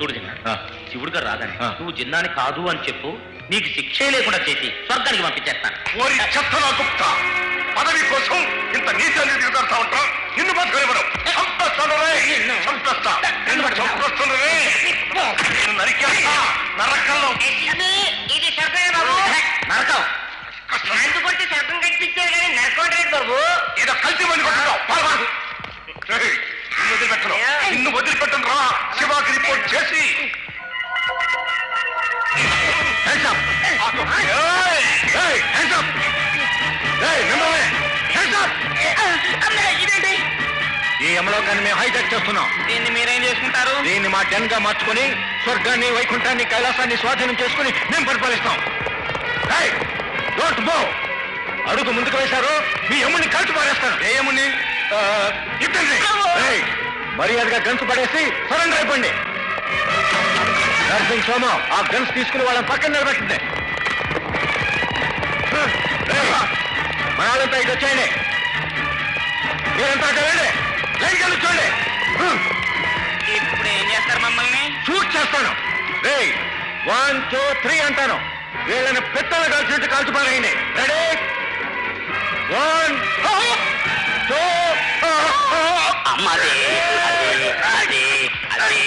చూడు జిన్నా, శివుడు గారు రాదని నువ్వు జిన్నాని కాదు అని చెప్పు, నీకు శిక్షే లేకుండా చేసి స్వర్గానికి పంపించేస్తాను. ఓరి చెత్తనా గుప్తా, పదవి కోసం ఇంత నీచాన్ని దిగుతా ఉంటాం. నిన్ను బతకనివ్వడం. నరికేస్తా నరకంలో. ఇది నరకం కొట్టి శబ్దం కనిపించారు కానీ నరకం బాబు. ఏదో కలిసి మంది కొట్టున్నావు. వదిలిపెట్టను, నిన్ను వదిలిపెట్టను రా. శివాకి రిపోర్ట్ చేసి ఈ యమలోకాన్ని మేము హైజాక్ చేస్తున్నాం. దీన్ని మీరేం చేసుకుంటారు? దీన్ని మా డెన్ గా మార్చుకుని స్వర్గాన్ని, వైకుంఠాన్ని, కైలాసాన్ని స్వాధీనం చేసుకుని మేము పరిపాలిస్తాం. Don't move. అడుగు ముందుకు వేశారు, మీ యముడిని కలిసి పారేస్తాను. ఏ యముడిని? ఇబ్బంది. మర్యాదగా గన్స్ పడేసి సరెండర్ అయిపోండి. నర్సింగ్ సోమ ఆ గన్స్ తీసుకుని వాళ్ళని పక్కన నిలబెట్టింది. మన వాళ్ళంతా ఇటు వచ్చేయండి. మీరంతా అక్కడ వెళ్ళండి. లైన్ కలిసి చూడండి. ఇప్పుడు ఏం చేస్తారు మమ్మల్ని? షూట్ చేస్తాను. 1 2 3 అంటాను. వీళ్ళని పెత్తలు కలిసి కాల్చి పారేయండి. రెడీ? 1 2 అమ్మదే అదే అదే అదే